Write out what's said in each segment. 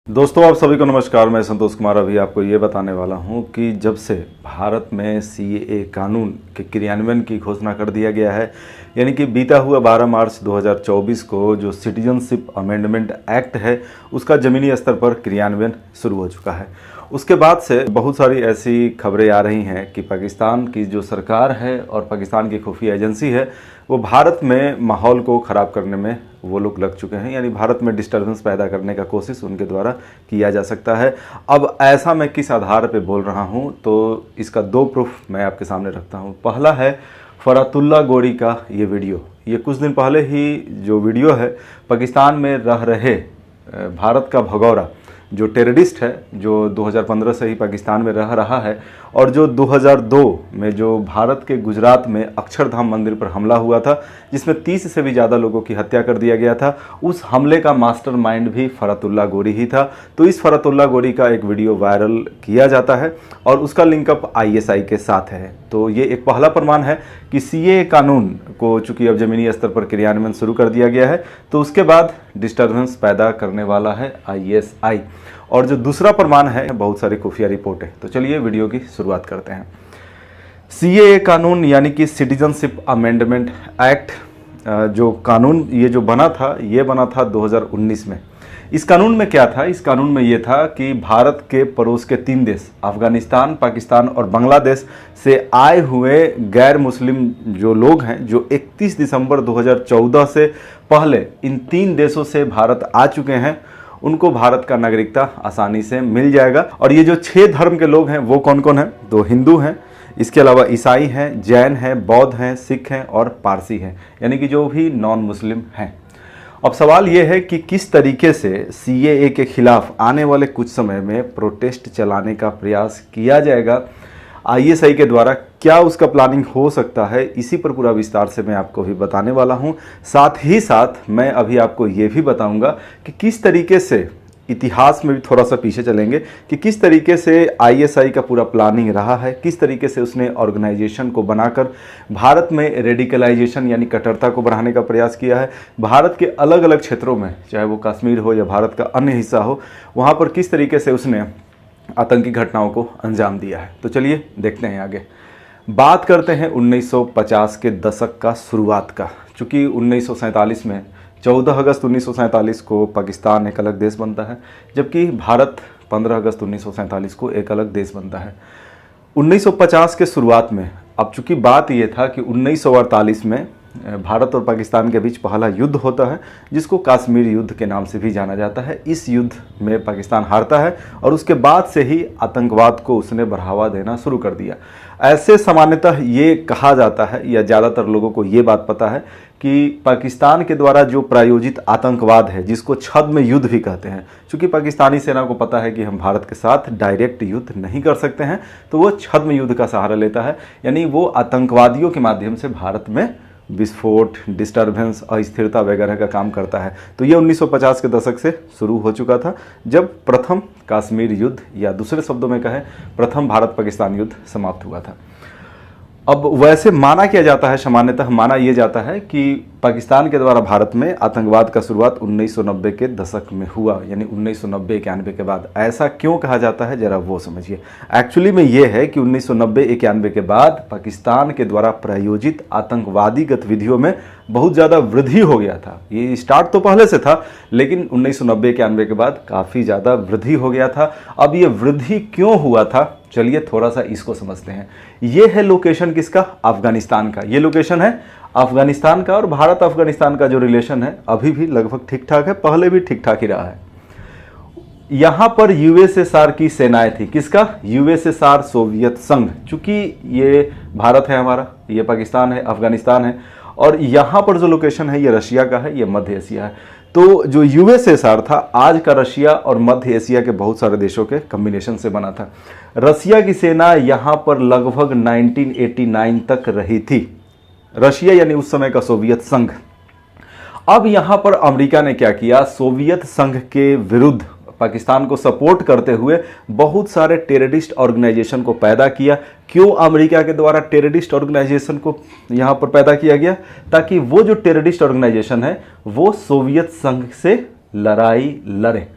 दोस्तों आप सभी को नमस्कार। मैं संतोष कुमार अभी आपको ये बताने वाला हूँ कि जब से भारत में सीएए कानून के क्रियान्वयन की घोषणा कर दिया गया है, यानी कि बीता हुआ 12 मार्च 2024 को जो सिटीजनशिप अमेंडमेंट एक्ट है उसका ज़मीनी स्तर पर क्रियान्वयन शुरू हो चुका है। उसके बाद से बहुत सारी ऐसी खबरें आ रही हैं कि पाकिस्तान की जो सरकार है और पाकिस्तान की खुफिया एजेंसी है वो भारत में माहौल को ख़राब करने में वो लोग लग चुके हैं, यानी भारत में डिस्टर्बेंस पैदा करने का कोशिश उनके द्वारा किया जा सकता है। अब ऐसा मैं किस आधार पे बोल रहा हूँ, तो इसका दो प्रूफ मैं आपके सामने रखता हूँ। पहला है फरातुल्ला गोरी का ये वीडियो। ये कुछ दिन पहले ही जो वीडियो है, पाकिस्तान में रह रहे भारत का भगौरा जो टेररिस्ट है, जो 2015 से ही पाकिस्तान में रह रहा है और जो 2002 में जो भारत के गुजरात में अक्षरधाम मंदिर पर हमला हुआ था जिसमें 30 से भी ज़्यादा लोगों की हत्या कर दिया गया था, उस हमले का मास्टरमाइंड भी फरातुल्ला गोरी ही था। तो इस फरातुल्ला गोरी का एक वीडियो वायरल किया जाता है और उसका लिंकअप आईएसआई के साथ है। तो ये एक पहला प्रमाण है कि सीएए कानून को चूंकि अब ज़मीनी स्तर पर क्रियान्वयन शुरू कर दिया गया है तो उसके बाद डिस्टर्बेंस पैदा करने वाला है आईएसआई। और जो दूसरा प्रमाण है, बहुत सारी खुफिया रिपोर्ट है। तो चलिए वीडियो की शुरुआत करते हैं। सीएए कानून यानी कि सिटीजनशिप अमेंडमेंट एक्ट जो कानून ये जो बना था, ये बना था 2019 में। इस कानून में क्या था? इस कानून में ये था कि भारत के पड़ोस के 3 देश अफगानिस्तान, पाकिस्तान और बांग्लादेश से आए हुए गैर मुस्लिम जो लोग हैं, जो 31 दिसंबर 2014 से पहले इन 3 देशों से भारत आ चुके हैं, उनको भारत का नागरिकता आसानी से मिल जाएगा। और ये जो 6 धर्म के लोग हैं वो कौन कौन हैं? तो हिंदू हैं, इसके अलावा ईसाई हैं, जैन हैं, बौद्ध हैं, सिख हैं और पारसी हैं, यानी कि जो भी नॉन मुस्लिम हैं। अब सवाल ये है कि किस तरीके से सीएए के खिलाफ आने वाले कुछ समय में प्रोटेस्ट चलाने का प्रयास किया जाएगा आईएसआई के द्वारा, क्या उसका प्लानिंग हो सकता है, इसी पर पूरा विस्तार से मैं आपको भी बताने वाला हूं। साथ ही साथ मैं अभी आपको ये भी बताऊंगा कि किस तरीके से इतिहास में भी थोड़ा सा पीछे चलेंगे कि किस तरीके से आईएसआई का पूरा प्लानिंग रहा है, किस तरीके से उसने ऑर्गेनाइजेशन को बनाकर भारत में रेडिकलाइजेशन यानी कट्टरता को बढ़ाने का प्रयास किया है। भारत के अलग अलग क्षेत्रों में, चाहे वो कश्मीर हो या भारत का अन्य हिस्सा हो, वहाँ पर किस तरीके से उसने आतंकी घटनाओं को अंजाम दिया है। तो चलिए देखते हैं आगे। बात करते हैं 1950 के दशक का शुरुआत का। चूँकि 1947 में 14 अगस्त 1947 को पाकिस्तान एक अलग देश बनता है, जबकि भारत 15 अगस्त 1947 को एक अलग देश बनता है। 1950 के शुरुआत में, अब चूँकि बात ये था कि 1948 में भारत और पाकिस्तान के बीच पहला युद्ध होता है जिसको कश्मीर युद्ध के नाम से भी जाना जाता है। इस युद्ध में पाकिस्तान हारता है और उसके बाद से ही आतंकवाद को उसने बढ़ावा देना शुरू कर दिया। ऐसे सामान्यतः ये कहा जाता है या ज़्यादातर लोगों को ये बात पता है कि पाकिस्तान के द्वारा जो प्रायोजित आतंकवाद है, जिसको छद्म युद्ध भी कहते हैं, क्योंकि पाकिस्तानी सेना को पता है कि हम भारत के साथ डायरेक्ट युद्ध नहीं कर सकते हैं, तो वो छद्म युद्ध का सहारा लेता है, यानी वो आतंकवादियों के माध्यम से भारत में विस्फोट, डिस्टर्बेंस, अस्थिरता वगैरह का काम करता है। तो ये 1950 के दशक से शुरू हो चुका था, जब प्रथम कश्मीर युद्ध या दूसरे शब्दों में कहें प्रथम भारत पाकिस्तान युद्ध समाप्त हुआ था। अब वैसे माना किया जाता है, सामान्यतः माना यह जाता है कि पाकिस्तान के द्वारा भारत में आतंकवाद का शुरुआत 1990 के दशक में हुआ, यानी 1990-91 के बाद। ऐसा क्यों कहा जाता है, जरा वो समझिए। एक्चुअली में ये है कि 1990-91 के बाद पाकिस्तान के द्वारा प्रायोजित आतंकवादी गतिविधियों में बहुत ज़्यादा वृद्धि हो गया था। ये स्टार्ट तो पहले से था, लेकिन 1990-91 के बाद काफ़ी ज़्यादा वृद्धि हो गया था। अब ये वृद्धि क्यों हुआ था, चलिए थोड़ा सा इसको समझते हैं। ये है लोकेशन किसका? अफगानिस्तान का। ये लोकेशन है अफगानिस्तान का, और भारत अफगानिस्तान का जो रिलेशन है अभी भी लगभग ठीक ठाक है, पहले भी ठीक ठाक ही रहा है। यहाँ पर यूएसएसआर की सेनाएं थी। किसका? यूएसएसआर, सोवियत संघ। चूंकि ये भारत है हमारा, ये पाकिस्तान है, अफगानिस्तान है, और यहाँ पर जो लोकेशन है ये रशिया का है, ये मध्य एशिया है। तो जो यूएसएसआर था आज का रशिया और मध्य एशिया के बहुत सारे देशों के कम्बिनेशन से बना था। रशिया की सेना यहाँ पर लगभग 1989 तक रही थी। रशिया यानी उस समय का सोवियत संघ। अब यहाँ पर अमेरिका ने क्या किया? सोवियत संघ के विरुद्ध पाकिस्तान को सपोर्ट करते हुए बहुत सारे टेररिस्ट ऑर्गेनाइजेशन को पैदा किया। क्यों अमेरिका के द्वारा टेररिस्ट ऑर्गेनाइजेशन को यहाँ पर पैदा किया गया? ताकि वो जो टेररिस्ट ऑर्गेनाइजेशन है वो सोवियत संघ से लड़ाई लड़े।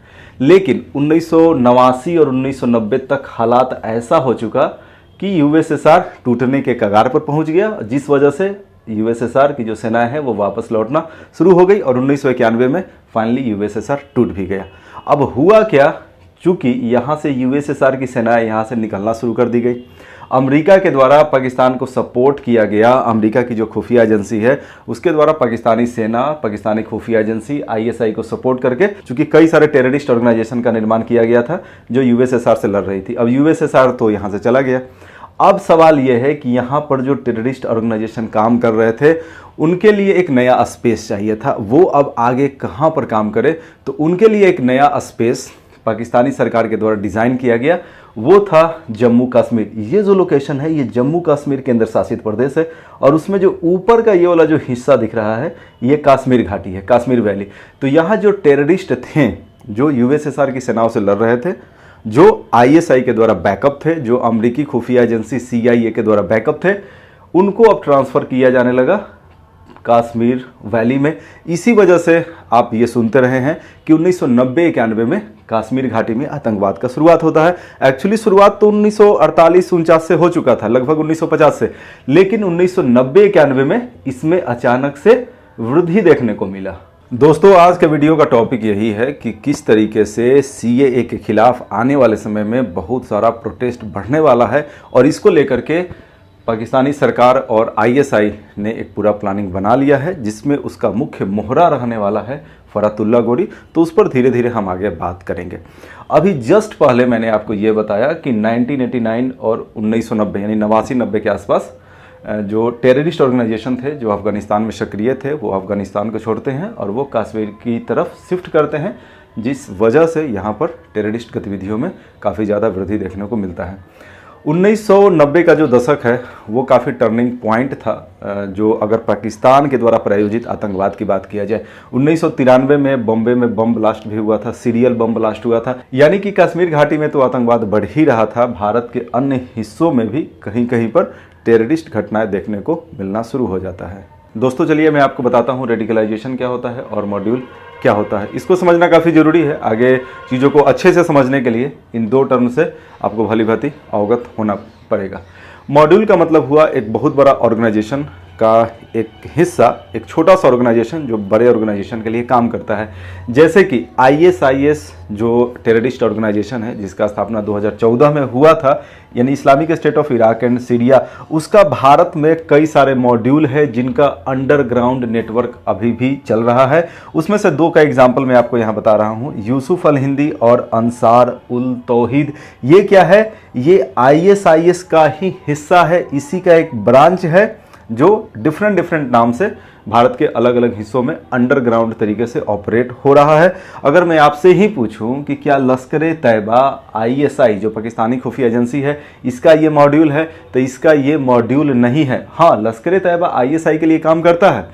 लेकिन 1989 और 1990 तक हालात ऐसा हो चुका कि यूएसएसआर टूटने के कगार पर पहुंच गया, जिस वजह से यूएसएसआर की जो सेनाएं हैं वो वापस लौटना शुरू हो गई और 1991 में फाइनली यूएसएसआर टूट भी गया। अब हुआ क्या, चूंकि यहाँ से यूएसएसआर की सेनाएं यहाँ से निकलना शुरू कर दी गई, अमेरिका के द्वारा पाकिस्तान को सपोर्ट किया गया। अमेरिका की जो खुफिया एजेंसी है उसके द्वारा पाकिस्तानी सेना, पाकिस्तानी खुफिया एजेंसी आईएसआई को सपोर्ट करके, चूंकि कई सारे टेररिस्ट ऑर्गेनाइजेशन का निर्माण किया गया था जो यूएसएसआर से लड़ रही थी। अब यूएसएसआर तो यहाँ से चला गया। अब सवाल यह है कि यहाँ पर जो टेररिस्ट ऑर्गेनाइजेशन काम कर रहे थे उनके लिए एक नया स्पेस चाहिए था। वो अब आगे कहाँ पर काम करे, तो उनके लिए एक नया स्पेस पाकिस्तानी सरकार के द्वारा डिज़ाइन किया गया, वो था जम्मू कश्मीर। ये जो लोकेशन है ये जम्मू कश्मीर केंद्र शासित प्रदेश है और उसमें जो ऊपर का ये वाला जो हिस्सा दिख रहा है ये कश्मीर घाटी है, कश्मीर वैली। तो यहाँ जो टेररिस्ट थे जो यूएसएसआर की सेनाओं से लड़ रहे थे, जो आईएसआई के द्वारा बैकअप थे, जो अमेरिकी खुफिया एजेंसी सीआईए के द्वारा बैकअप थे, उनको अब ट्रांसफ़र किया जाने लगा कश्मीर वैली में। इसी वजह से आप ये सुनते रहे हैं कि 1990-91 में कश्मीर घाटी में आतंकवाद का शुरुआत होता है। एक्चुअली शुरुआत तो 1948-49 से हो चुका था, लगभग 1950 से, लेकिन 1990-91 में इसमें अचानक से वृद्धि देखने को मिला। दोस्तों, आज के वीडियो का टॉपिक यही है कि किस तरीके से सीएए के खिलाफ आने वाले समय में बहुत सारा प्रोटेस्ट बढ़ने वाला है और इसको लेकर के पाकिस्तानी सरकार और आईएसआई ने एक पूरा प्लानिंग बना लिया है, जिसमें उसका मुख्य मोहरा रहने वाला है फरतुल्ला गोरी। तो उस पर धीरे धीरे हम आगे बात करेंगे। अभी जस्ट पहले मैंने आपको ये बताया कि 1989 और 1990 यानी 89-90 के आसपास जो टेररिस्ट ऑर्गेनाइजेशन थे जो अफगानिस्तान में सक्रिय थे वो अफगानिस्तान को छोड़ते हैं और वो कश्मीर की तरफ शिफ्ट करते हैं, जिस वजह से यहाँ पर टेररिस्ट गतिविधियों में काफ़ी ज़्यादा वृद्धि देखने को मिलता है। 1990 का जो दशक है वो काफ़ी टर्निंग पॉइंट था, जो अगर पाकिस्तान के द्वारा प्रायोजित आतंकवाद की बात किया जाए। 1993 में बॉम्बे में बम ब्लास्ट भी हुआ था, सीरियल बम ब्लास्ट हुआ था, यानी कि कश्मीर घाटी में तो आतंकवाद बढ़ ही रहा था। भारत के अन्य हिस्सों में भी कहीं कहीं पर टेररिस्ट घटनाएं देखने को मिलना शुरू हो जाता है। दोस्तों, चलिए मैं आपको बताता हूँ रेडिकलाइजेशन क्या होता है और मॉड्यूल क्या होता है। इसको समझना काफ़ी ज़रूरी है। आगे चीज़ों को अच्छे से समझने के लिए इन दो टर्म से आपको भली भांति अवगत होना पड़ेगा। मॉड्यूल का मतलब हुआ एक बहुत बड़ा ऑर्गेनाइजेशन का एक हिस्सा, एक छोटा सा ऑर्गेनाइजेशन जो बड़े ऑर्गेनाइजेशन के लिए काम करता है। जैसे कि आईएसआईएस जो टेररिस्ट ऑर्गेनाइजेशन है जिसका स्थापना 2014 में हुआ था, यानी Islamic state of Iraq and Syria, उसका भारत में कई सारे मॉड्यूल है जिनका अंडरग्राउंड नेटवर्क अभी भी चल रहा है। उसमें से दो का एग्जाम्पल मैं आपको यहाँ बता रहा हूँ, यूसुफ अल हिंदी और अंसार उल तौहीद। ये क्या है? ये आईएसआईएस का ही हिस्सा है, इसी का एक ब्रांच है जो डिफरेंट नाम से भारत के अलग अलग हिस्सों में अंडरग्राउंड तरीके से ऑपरेट हो रहा है। अगर मैं आपसे ही पूछूं कि क्या लश्कर-ए-तैयबा आईएसआई जो पाकिस्तानी खुफिया एजेंसी है इसका ये मॉड्यूल है, तो इसका ये मॉड्यूल नहीं है। हाँ, लश्कर-ए-तैयबा आईएसआई के लिए काम करता है।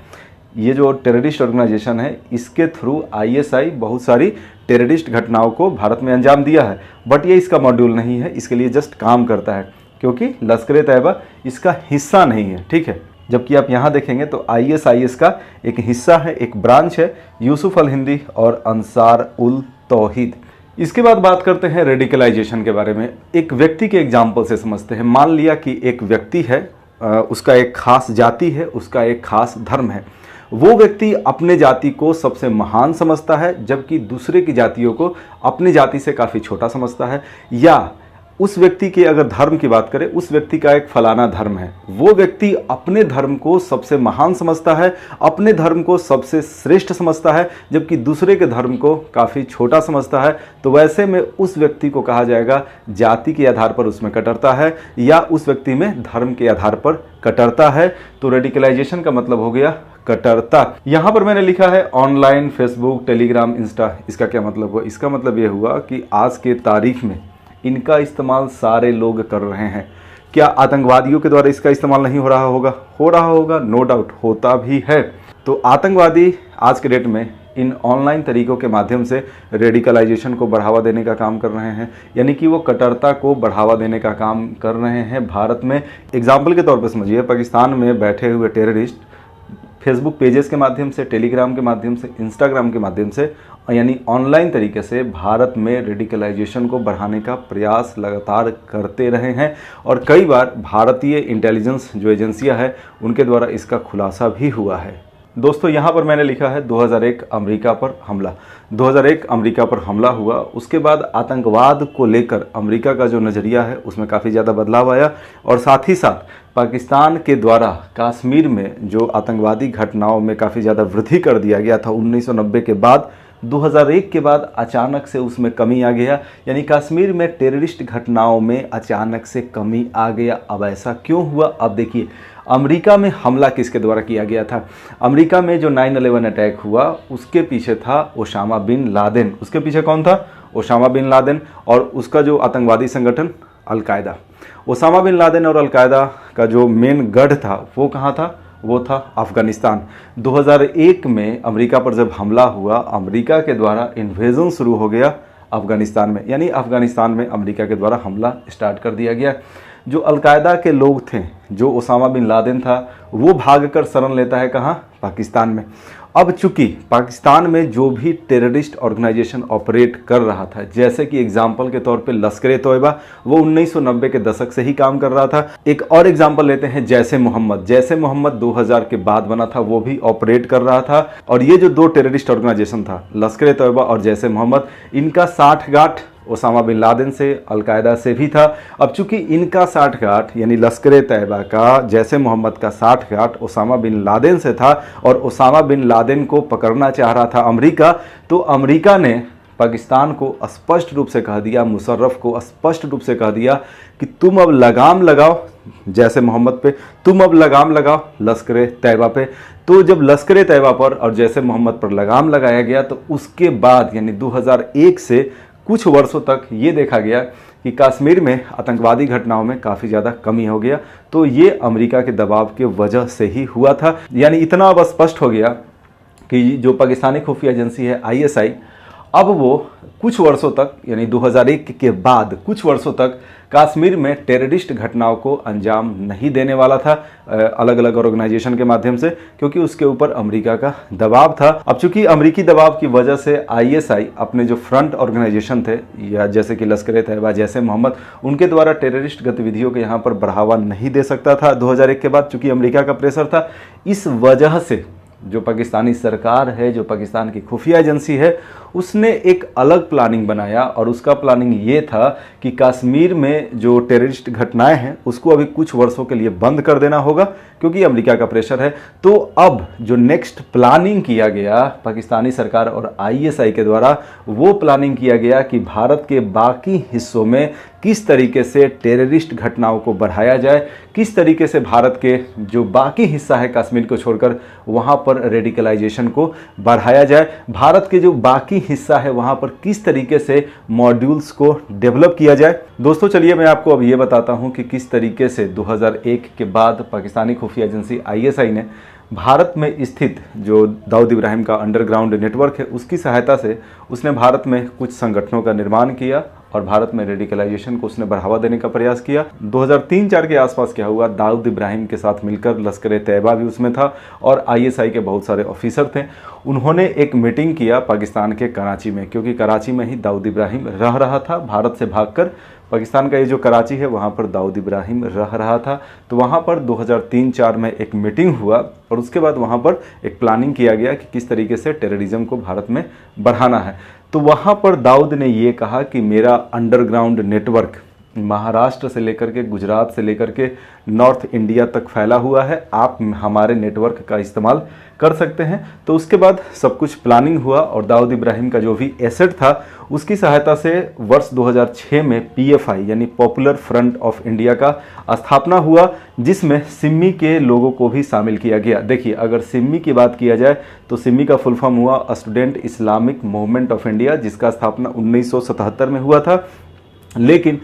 ये जो टेररिस्ट ऑर्गेनाइजेशन है इसके थ्रू आईएसआई बहुत सारी टेररिस्ट घटनाओं को भारत में अंजाम दिया है, बट ये इसका मॉड्यूल नहीं है, इसके लिए जस्ट काम करता है क्योंकि लश्कर-ए-तैयबा इसका हिस्सा नहीं है। ठीक है, जबकि आप यहाँ देखेंगे तो आईएसआईएस का एक हिस्सा है, एक ब्रांच है, यूसुफ अल हिंदी और अंसार उल तौहीद। इसके बाद बात करते हैं रेडिकलाइजेशन के बारे में। एक व्यक्ति के एग्जाम्पल से समझते हैं। मान लिया कि एक व्यक्ति है, उसका एक खास जाति है, उसका एक खास धर्म है। वो व्यक्ति अपने जाति को सबसे महान समझता है, जबकि दूसरे की जातियों को अपनी जाति से काफ़ी छोटा समझता है। या उस व्यक्ति के अगर धर्म की बात करें, उस व्यक्ति का एक फलाना धर्म है, वो व्यक्ति अपने धर्म को सबसे महान समझता है, अपने धर्म को सबसे श्रेष्ठ समझता है, जबकि दूसरे के धर्म को काफ़ी छोटा समझता है। तो वैसे में उस व्यक्ति को कहा जाएगा जाति के आधार पर उसमें कट्टरता है या उस व्यक्ति में धर्म के आधार पर कट्टरता है। तो रेडिकलाइजेशन का मतलब हो गया कट्टरता। यहाँ पर मैंने लिखा है ऑनलाइन, फेसबुक, टेलीग्राम, इंस्टा। इसका क्या मतलब हुआ? इसका मतलब ये हुआ कि आज के तारीख में इनका इस्तेमाल सारे लोग कर रहे हैं। क्या आतंकवादियों के द्वारा इसका इस्तेमाल नहीं हो रहा होगा? हो रहा होगा, नो डाउट, होता भी है। तो आतंकवादी आज के डेट में इन ऑनलाइन तरीकों के माध्यम से रेडिकलाइजेशन को बढ़ावा देने का काम कर रहे हैं, यानी कि वो कट्टरता को बढ़ावा देने का काम कर रहे हैं भारत में। एग्जाम्पल के तौर पर समझिए, पाकिस्तान में बैठे हुए टेररिस्ट फेसबुक पेजेस के माध्यम से, टेलीग्राम के माध्यम से, इंस्टाग्राम के माध्यम से, यानी ऑनलाइन तरीके से भारत में रेडिकलाइजेशन को बढ़ाने का प्रयास लगातार करते रहे हैं और कई बार भारतीय इंटेलिजेंस जो एजेंसियां हैं उनके द्वारा इसका खुलासा भी हुआ है। दोस्तों यहाँ पर मैंने लिखा है 2001 अमेरिका पर हमला। 2001 अमेरिका पर हमला हुआ, उसके बाद आतंकवाद को लेकर अमेरिका का जो नज़रिया है उसमें काफ़ी ज़्यादा बदलाव आया और साथ ही साथ पाकिस्तान के द्वारा कश्मीर में जो आतंकवादी घटनाओं में काफ़ी ज़्यादा वृद्धि कर दिया गया था 1990 के बाद, 2001 के बाद अचानक से उसमें कमी आ गया, यानी कश्मीर में टेररिस्ट घटनाओं में अचानक से कमी आ गया। अब ऐसा क्यों हुआ? अब देखिए, अमेरिका में हमला किसके द्वारा किया गया था? अमेरिका में जो 9/11 अटैक हुआ उसके पीछे था ओसामा बिन लादेन। उसके पीछे कौन था? Osama bin Laden. और उसका जो आतंकवादी संगठन अलकायदा। ओसामा बिन लादेन और अलकायदा का जो मेन गढ़ था वो कहाँ था? वो था अफ़गानिस्तान। 2001 में अमेरिका पर जब हमला हुआ, अमेरिका के द्वारा इन्वेजन शुरू हो गया अफ़गानिस्तान में, यानी अफ़गानिस्तान में अमेरिका के द्वारा हमला स्टार्ट कर दिया गया। जो अलकायदा के लोग थे, जो ओसामा बिन लादेन था, वो भागकर शरण लेता है कहाँ? पाकिस्तान में। अब चूंकि पाकिस्तान में जो भी टेररिस्ट ऑर्गेनाइजेशन ऑपरेट कर रहा था, जैसे कि एग्जाम्पल के तौर पे लश्कर-ए-तोयबा, वो 1990 के दशक से ही काम कर रहा था। एक और एग्जाम्पल लेते हैं जैसे मोहम्मद। जैसे मोहम्मद 2000 के बाद बना था, वो भी ऑपरेट कर रहा था। और ये जो दो टेररिस्ट ऑर्गेनाइजेशन था, लश्कर-ए-तोयबा और जैसे मोहम्मद, इनका साठगांठ ओसामा बिन लादेन से, अलकायदा से भी था। अब चूंकि इनका साठगांठ यानी लश्कर-ए-तैयबा का, जैसे मोहम्मद का साठगांठ ओसामा बिन लादेन से था और ओसामा बिन लादेन को पकड़ना चाह रहा था अमेरिका, तो अमेरिका ने पाकिस्तान को स्पष्ट रूप से कह दिया, मुशर्रफ को स्पष्ट रूप से कह दिया कि तुम अब लगाम लगाओ जैसे मोहम्मद पे, तुम अब लगाम लगाओ लश्कर-ए-तैयबा पे। तो जब लश्कर-ए-तैयबा पर और जैसे मोहम्मद पर लगाम लगाया गया, तो उसके बाद यानी 2001 से कुछ वर्षों तक ये देखा गया कि कश्मीर में आतंकवादी घटनाओं में काफ़ी ज़्यादा कमी हो गया। तो ये अमेरिका के दबाव के वजह से ही हुआ था। यानी इतना अब स्पष्ट हो गया कि जो पाकिस्तानी खुफिया एजेंसी है ISI, अब वो कुछ वर्षों तक यानी 2001 के बाद कुछ वर्षों तक कश्मीर में टेररिस्ट घटनाओं को अंजाम नहीं देने वाला था अलग अलग ऑर्गेनाइजेशन के माध्यम से, क्योंकि उसके ऊपर अमेरिका का दबाव था। अब चूंकि अमेरिकी दबाव की वजह से ISI अपने जो फ्रंट ऑर्गेनाइजेशन थे, या जैसे कि लश्कर-ए-तैयबा, जैसे मोहम्मद, उनके द्वारा टेररिस्ट गतिविधियों के यहाँ पर बढ़ावा नहीं दे सकता था 2001 के बाद, चूंकि अमेरिका का प्रेशर था। इस वजह से जो पाकिस्तानी सरकार है, जो पाकिस्तान की खुफिया एजेंसी है, उसने एक अलग प्लानिंग बनाया और उसका प्लानिंग ये था कि कश्मीर में जो टेररिस्ट घटनाएं हैं उसको अभी कुछ वर्षों के लिए बंद कर देना होगा, क्योंकि अमेरिका का प्रेशर है। तो अब जो नेक्स्ट प्लानिंग किया गया पाकिस्तानी सरकार और ISI के द्वारा, वो प्लानिंग किया गया कि भारत के बाकी हिस्सों में किस तरीके से टेररिस्ट घटनाओं को बढ़ाया जाए, किस तरीके से भारत के जो बाकी हिस्सा है कश्मीर को छोड़कर, वहाँ पर रेडिकलाइजेशन को बढ़ाया जाए। भारत के जो बाकी हिस्सा है वहाँ पर किस तरीके से मॉड्यूल्स को डेवलप किया जाए। दोस्तों चलिए मैं आपको अब ये बताता हूँ कि किस तरीके से 2001 के बाद पाकिस्तानी खुफिया एजेंसी ISI ने भारत में स्थित जो दाऊद इब्राहिम का अंडरग्राउंड नेटवर्क है उसकी सहायता से उसने भारत में कुछ संगठनों का निर्माण किया और भारत में रेडिकलाइजेशन को उसने बढ़ावा देने का प्रयास किया। 2003-04 के आसपास क्या हुआ, दाऊद इब्राहिम के साथ मिलकर लश्कर-ए-तैयबा भी उसमें था और ISI के बहुत सारे ऑफिसर थे। उन्होंने एक मीटिंग किया पाकिस्तान के कराची में, क्योंकि कराची में ही दाऊद इब्राहिम रह रहा था। भारत से भागकर पाकिस्तान का ये जो कराची है वहाँ पर दाऊद इब्राहिम रह रहा था। तो वहाँ पर 2003-04 में एक मीटिंग हुआ और उसके बाद वहाँ पर एक प्लानिंग किया गया कि किस तरीके से टेररिज्म को भारत में बढ़ाना है। तो वहाँ पर दाऊद ने ये कहा कि मेरा अंडरग्राउंड नेटवर्क महाराष्ट्र से लेकर के गुजरात से लेकर के नॉर्थ इंडिया तक फैला हुआ है, आप हमारे नेटवर्क का इस्तेमाल कर सकते हैं। तो उसके बाद सब कुछ प्लानिंग हुआ और दाऊद इब्राहिम का जो भी एसेट था उसकी सहायता से वर्ष 2006 में PFI यानी पॉपुलर फ्रंट ऑफ इंडिया का स्थापना हुआ, जिसमें सिम्मी के लोगों को भी शामिल किया गया। देखिए, अगर सिम्मी की बात किया जाए तो सिम्मी का फुल फॉर्म हुआ student Islamic movement of India, जिसका स्थापना 1977 में हुआ था, लेकिन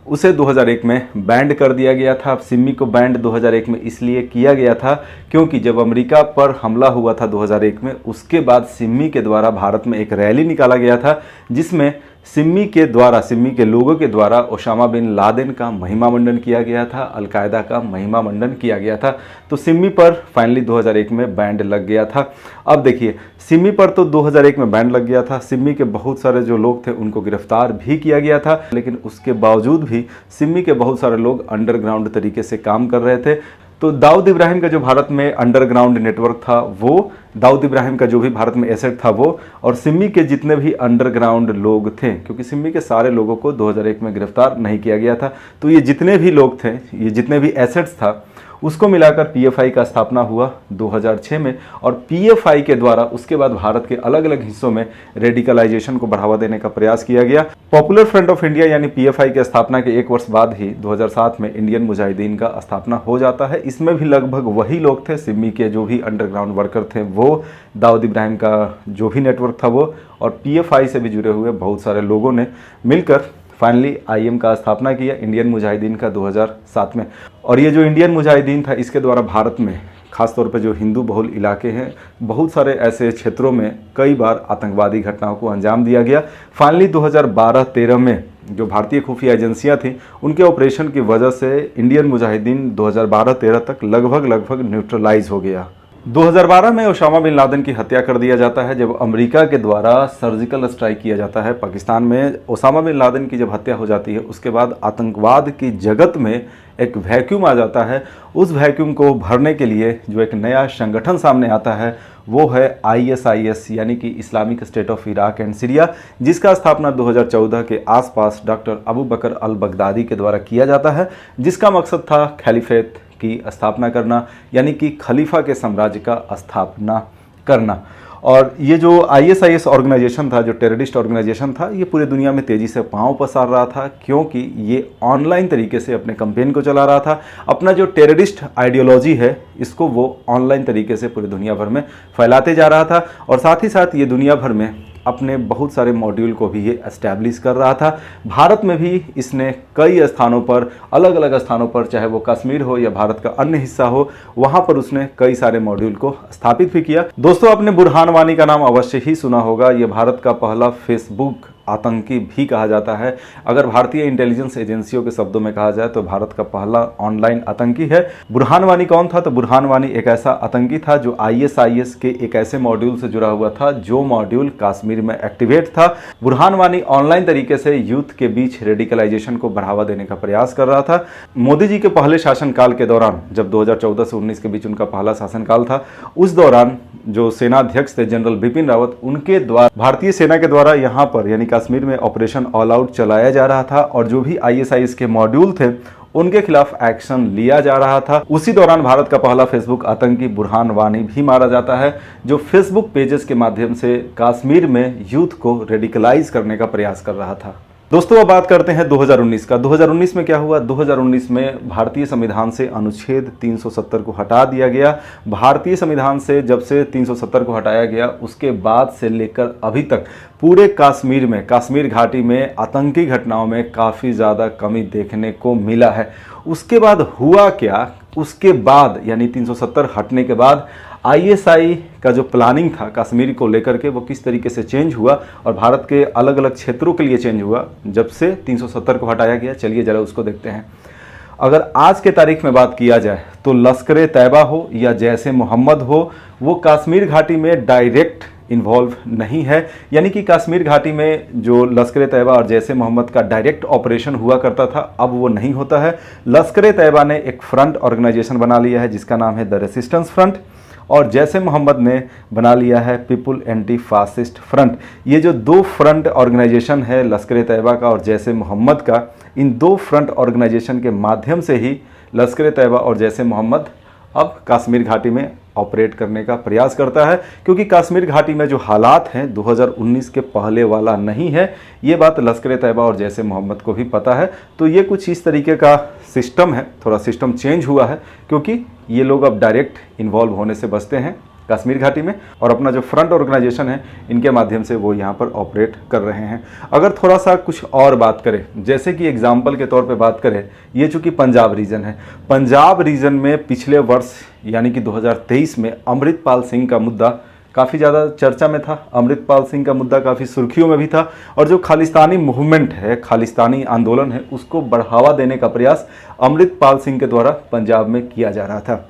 उसे 2001 में बैंड कर दिया गया था। सिम्मी को बैंड 2001 में इसलिए किया गया था क्योंकि जब अमेरिका पर हमला हुआ था 2001 में, उसके बाद सिम्मी के द्वारा भारत में एक रैली निकाला गया था जिसमें सिमी के लोगों के द्वारा ओसामा बिन लादेन का महिमा मंडन किया गया था, अलकायदा का महिमा मंडन किया गया था। तो सिमी पर फाइनली 2001 में बैंड लग गया था। अब देखिए, सिमी पर तो 2001 में बैंड लग गया था, सिमी के बहुत सारे जो लोग थे उनको गिरफ्तार भी किया गया था, लेकिन उसके बावजूद भी सिमी के बहुत सारे लोग अंडरग्राउंड तरीके से काम कर रहे थे। तो दाऊद इब्राहिम का जो भारत में अंडरग्राउंड नेटवर्क था वो, दाऊद इब्राहिम का जो भी भारत में एसेट था वो, और सिमी के जितने भी अंडरग्राउंड लोग थे, क्योंकि सिमी के सारे लोगों को 2001 में गिरफ्तार नहीं किया गया था, तो ये जितने भी लोग थे, ये जितने भी एसेट्स था, उसको मिलाकर पीएफआई का स्थापना हुआ 2006 में। और पीएफआई के द्वारा उसके बाद भारत के अलग अलग हिस्सों में रेडिकलाइजेशन को बढ़ावा देने का प्रयास किया गया। पॉपुलर फ्रंट ऑफ इंडिया यानी पीएफआई की स्थापना के 1 वर्ष बाद ही 2007 में इंडियन मुजाहिदीन का स्थापना हो जाता है। इसमें भी लगभग वही लोग थे, सिमी के जो भी अंडरग्राउंड वर्कर थे वो, दाऊद इब्राहिम का जो भी नेटवर्क था वो, और पीएफआई से भी जुड़े हुए बहुत सारे लोगों ने मिलकर फाइनली आईएम का स्थापना किया इंडियन मुजाहिदीन का 2007 में। और ये जो इंडियन मुजाहिदीन था, इसके द्वारा भारत में खासतौर पर जो हिंदू बहुल इलाके हैं, बहुत सारे ऐसे क्षेत्रों में कई बार आतंकवादी घटनाओं को अंजाम दिया गया। फाइनली 2012-13 में जो भारतीय खुफिया एजेंसियां थी, उनके ऑपरेशन की वजह से इंडियन मुजाहिदीन 2012-13 तक लगभग न्यूट्रलाइज हो गया। 2012 में ओसामा बिन लादेन की हत्या कर दिया जाता है, जब अमेरिका के द्वारा सर्जिकल स्ट्राइक किया जाता है पाकिस्तान में। ओसामा बिन लादेन की जब हत्या हो जाती है, उसके बाद आतंकवाद की जगत में एक वैक्यूम आ जाता है। उस वैक्यूम को भरने के लिए जो एक नया संगठन सामने आता है वो है ISIS यानी कि Islamic state of Iraq and Syria, जिसका स्थापना 2014 के आसपास डॉक्टर अबू बकर अल बगदादी के द्वारा किया जाता है, जिसका मकसद था खलीफेत की स्थापना करना, यानी कि खलीफा के साम्राज्य का स्थापना करना। और ये जो ISIS ऑर्गेनाइजेशन था, जो टेररिस्ट ऑर्गेनाइजेशन था, ये पूरे दुनिया में तेज़ी से पांव पसार रहा था, क्योंकि ये ऑनलाइन तरीके से अपने कैंपेन को चला रहा था। अपना जो टेररिस्ट आइडियोलॉजी है, इसको वो ऑनलाइन तरीके से पूरी दुनिया भर में फैलाते जा रहा था, और साथ ही साथ ये दुनिया भर में अपने बहुत सारे मॉड्यूल को भी ये एस्टैब्लिश कर रहा था। भारत में भी इसने कई स्थानों पर, अलग अलग स्थानों पर, चाहे वो कश्मीर हो या भारत का अन्य हिस्सा हो, वहाँ पर उसने कई सारे मॉड्यूल को स्थापित भी किया। दोस्तों, आपने बुरहान वानी का नाम अवश्य ही सुना होगा। ये भारत का पहला फेसबुक आतंकी भी कहा जाता है। अगर भारतीय इंटेलिजेंस एजेंसियों के शब्दों में कहा जाए तो भारत का पहला ऑनलाइन आतंकी है। बुरहान वानी कौन था? तो बुरहान वानी एक ऐसा आतंकी था जो ISIS के एक ऐसे मॉड्यूल से जुड़ा हुआ था जो मॉड्यूल कश्मीर में एक्टिवेट था। बुरहान वानी ऑनलाइन तरीके से यूथ के बीच रेडिकलाइजेशन को बढ़ावा देने का प्रयास कर रहा था। मोदी जी के पहले शासनकाल के दौरान, जब 2014 से 19 के बीच उनका पहला शासनकाल था, उस दौरान जो सेनाध्यक्ष थे जनरल बिपिन रावत, उनके द्वारा भारतीय सेना के द्वारा यहाँ पर यानी कश्मीर में ऑपरेशन ऑल आउट चलाया जा रहा था, और जो भी ISIS के मॉड्यूल थे उनके खिलाफ एक्शन लिया जा रहा था। उसी दौरान भारत का पहला फेसबुक आतंकी बुरहान वानी भी मारा जाता है, जो फेसबुक पेजेस के माध्यम से कश्मीर में यूथ को रेडिकलाइज करने का प्रयास कर रहा था। दोस्तों, अब बात करते हैं 2019 का। 2019 में क्या हुआ? 2019 में भारतीय संविधान से अनुच्छेद 370 को हटा दिया गया। भारतीय संविधान से जब से 370 को हटाया गया, उसके बाद से लेकर अभी तक पूरे कश्मीर में, कश्मीर घाटी में आतंकी घटनाओं में काफ़ी ज़्यादा कमी देखने को मिला है। उसके बाद हुआ क्या? उसके बाद यानी 370 हटने के बाद ISI का जो प्लानिंग था कश्मीर को लेकर के, वो किस तरीके से चेंज हुआ और भारत के अलग अलग क्षेत्रों के लिए चेंज हुआ जब से 370 को हटाया गया। चलिए जरा उसको देखते हैं। अगर आज के तारीख में बात किया जाए तो लश्कर तैयबा हो या जैश मोहम्मद हो, वो कश्मीर घाटी में डायरेक्ट इन्वॉल्व नहीं है। यानी कि कश्मीर घाटी में जो लश्कर तैयबा और जैश मोहम्मद का डायरेक्ट ऑपरेशन हुआ करता था, अब वो नहीं होता है। लश्कर तैयबा ने एक फ्रंट ऑर्गेनाइजेशन बना लिया है जिसका नाम है द रेसिस्टेंस फ्रंट, और जैश मोहम्मद ने बना लिया है पीपुल एंटी फासिस्ट फ्रंट। ये जो दो फ्रंट ऑर्गेनाइजेशन है, लश्कर तैयबा का और जैश मोहम्मद का, इन दो फ्रंट ऑर्गेनाइजेशन के माध्यम से ही लश्कर तैयबा और जैश मोहम्मद अब कश्मीर घाटी में ऑपरेट करने का प्रयास करता है, क्योंकि कश्मीर घाटी में जो हालात हैं 2019 के पहले वाला नहीं है। ये बात लश्कर तैयबा और जैश मोहम्मद को भी पता है। तो ये कुछ इस तरीके का सिस्टम है, थोड़ा सिस्टम चेंज हुआ है, क्योंकि ये लोग अब डायरेक्ट इन्वॉल्व होने से बचते हैं कश्मीर घाटी में, और अपना जो फ्रंट ऑर्गेनाइजेशन है इनके माध्यम से वो यहाँ पर ऑपरेट कर रहे हैं। अगर थोड़ा सा कुछ और बात करें, जैसे कि एग्जाम्पल के तौर पे बात करें, ये चूँकि पंजाब रीजन है, पंजाब रीजन में पिछले वर्ष यानी कि 2023 में अमृतपाल सिंह का मुद्दा काफ़ी ज़्यादा चर्चा में था। अमृतपाल सिंह का मुद्दा काफ़ी सुर्खियों में भी था और जो खालिस्तानी मूवमेंट है, खालिस्तानी आंदोलन है, उसको बढ़ावा देने का प्रयास अमृतपाल सिंह के द्वारा पंजाब में किया जा रहा था।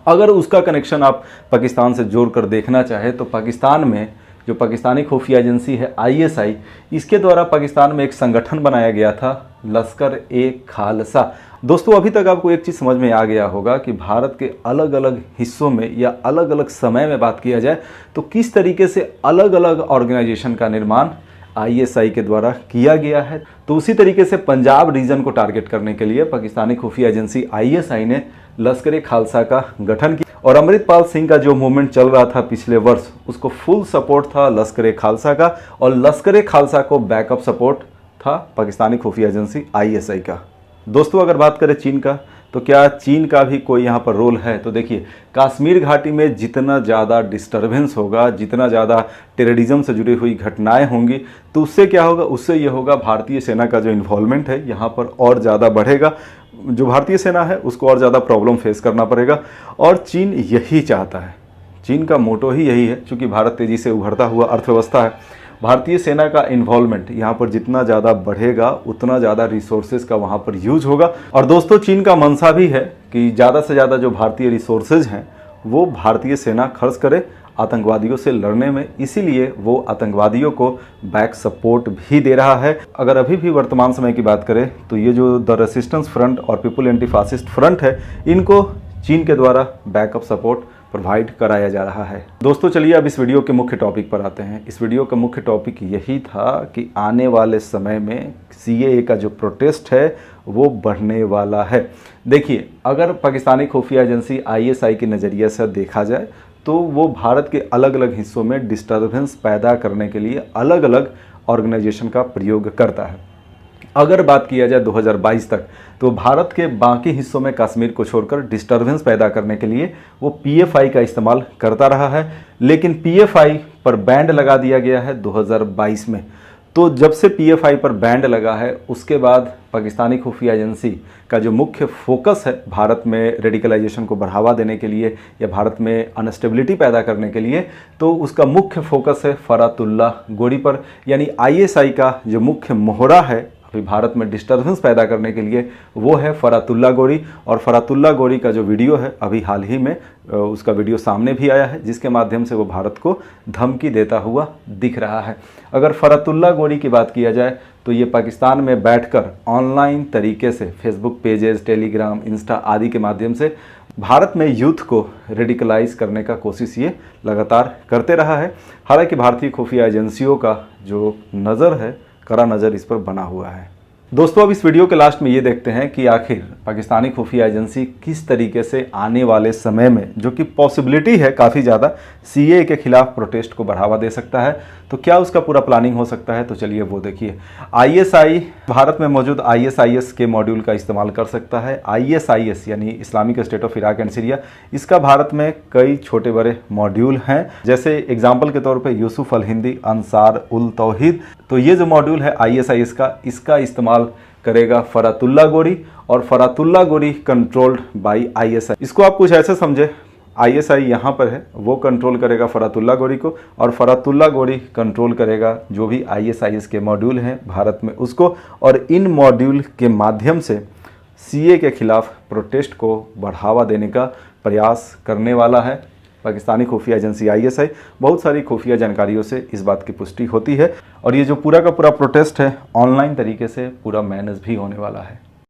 अगर उसका कनेक्शन आप पाकिस्तान से जोड़कर देखना चाहें तो पाकिस्तान में जो पाकिस्तानी खुफिया एजेंसी है ISI, इसके द्वारा पाकिस्तान में एक संगठन बनाया गया था, लश्कर-ए-खालसा। दोस्तों, अभी तक आपको एक चीज़ समझ में आ गया होगा कि भारत के अलग अलग हिस्सों में या अलग अलग समय में बात किया जाए तो किस तरीके से अलग अलग ऑर्गेनाइजेशन का निर्माण ISI के द्वारा किया गया है। तो उसी तरीके से पंजाब रीजन को टारगेट करने के लिए पाकिस्तानी खुफिया एजेंसी ISI ने लश्कर-ए-खालसा का गठन किया और अमृतपाल सिंह का जो मूवमेंट चल रहा था पिछले वर्ष, उसको फुल सपोर्ट था लश्कर-ए-खालसा का और लश्कर-ए-खालसा को बैकअप सपोर्ट था पाकिस्तानी खुफिया एजेंसी ISI का। दोस्तों, अगर बात करें चीन का, तो क्या चीन का भी कोई यहाँ पर रोल है? तो देखिए, कश्मीर घाटी में जितना ज़्यादा डिस्टर्बेंस होगा, जितना ज़्यादा टेररिज्म से जुड़ी हुई घटनाएं होंगी, तो उससे क्या होगा? उससे ये होगा भारतीय सेना का जो इन्वॉल्वमेंट है यहाँ पर और ज़्यादा बढ़ेगा। जो भारतीय सेना है उसको और ज़्यादा प्रॉब्लम फेस करना पड़ेगा और चीन यही चाहता है। चीन का मोटो ही यही है, क्योंकि भारत तेज़ी से उभरता हुआ अर्थव्यवस्था है। भारतीय सेना का इन्वॉल्वमेंट यहाँ पर जितना ज़्यादा बढ़ेगा उतना ज़्यादा रिसोर्सेज का वहाँ पर यूज होगा। और दोस्तों, चीन का मंशा भी है कि ज़्यादा से ज़्यादा जो भारतीय रिसोर्सेज हैं वो भारतीय सेना खर्च करे आतंकवादियों से लड़ने में, इसीलिए वो आतंकवादियों को बैक सपोर्ट भी दे रहा है। अगर अभी भी वर्तमान समय की बात करें तो ये जो द रेसिस्टेंस फ्रंट और पीपुल एंटी फासिस्ट फ्रंट है, इनको चीन के द्वारा बैकअप सपोर्ट प्रोवाइड कराया जा रहा है। दोस्तों, चलिए अब इस वीडियो के मुख्य टॉपिक पर आते हैं। इस वीडियो का मुख्य टॉपिक यही था कि आने वाले समय में CAA का जो प्रोटेस्ट है वो बढ़ने वाला है। देखिए, अगर पाकिस्तानी खुफिया एजेंसी ISI के नज़रिए से देखा जाए तो वो भारत के अलग अलग हिस्सों में डिस्टर्बेंस पैदा करने के लिए अलग अलग ऑर्गेनाइजेशन का प्रयोग करता है। अगर बात किया जाए 2022 तक, तो भारत के बाकी हिस्सों में कश्मीर को छोड़कर डिस्टर्बेंस पैदा करने के लिए वो PFI का इस्तेमाल करता रहा है, लेकिन PFI पर बैंड लगा दिया गया है 2022 में। तो जब से PFI पर बैंड लगा है उसके बाद पाकिस्तानी खुफिया एजेंसी का जो मुख्य फोकस है भारत में रेडिकलाइजेशन को बढ़ावा देने के लिए या भारत में अनस्टेबिलिटी पैदा करने के लिए, तो उसका मुख्य फोकस है फरातुल्लाह गोरी पर। यानी ISI का जो मुख्य मोहरा है अभी भारत में डिस्टर्बेंस पैदा करने के लिए वो है फरातुल्लाह गोरी। और फरातुल्लाह गोरी का जो वीडियो है अभी हाल ही में उसका वीडियो सामने भी आया है, जिसके माध्यम से वो भारत को धमकी देता हुआ दिख रहा है। अगर फरातुल्लाह गोरी की बात किया जाए तो ये पाकिस्तान में बैठकर ऑनलाइन तरीके से फेसबुक पेजेस, टेलीग्राम, इंस्टा आदि के माध्यम से भारत में यूथ को रेडिकलाइज करने का कोशिश ये लगातार करते रहा है। हालांकि भारतीय खुफिया एजेंसियों का जो नज़र है, कड़ा नज़र इस पर बना हुआ है। दोस्तों, अब इस वीडियो के लास्ट में ये देखते हैं कि आखिर पाकिस्तानी खुफिया एजेंसी किस तरीके से आने वाले समय में, जो कि पॉसिबिलिटी है काफ़ी ज़्यादा, CAA के खिलाफ प्रोटेस्ट को बढ़ावा दे सकता है। तो क्या उसका पूरा प्लानिंग हो सकता है? तो चलिए वो देखिए। ISI भारत में मौजूद ISIS के मॉड्यूल का इस्तेमाल कर सकता है। ISIS यानी Islamic state of Iraq and Syria, इसका भारत में कई छोटे बड़े मॉड्यूल हैं। जैसे एग्जाम्पल के तौर पे यूसुफ अल हिंदी अंसार उल तौहीद। तो ये जो मॉड्यूल है ISIS का, इसका इस्तेमाल करेगा फरातुल्लाह गोरी और फरातुल्लाह गोरी कंट्रोल्ड बाय ISI। इसको आप कुछ ऐसे समझे, ISI यहाँ पर है, वो कंट्रोल करेगा फरातुल्लाह गोरी को और फरातुल्लाह गोरी कंट्रोल करेगा जो भी ISIS के मॉड्यूल हैं भारत में उसको। और इन मॉड्यूल के माध्यम से CAA के खिलाफ प्रोटेस्ट को बढ़ावा देने का प्रयास करने वाला है पाकिस्तानी खुफिया एजेंसी ISI। बहुत सारी खुफिया जानकारियों से इस बात की पुष्टि होती है और ये जो पूरा का पूरा प्रोटेस्ट है ऑनलाइन तरीके से पूरा मैनेज भी होने वाला है।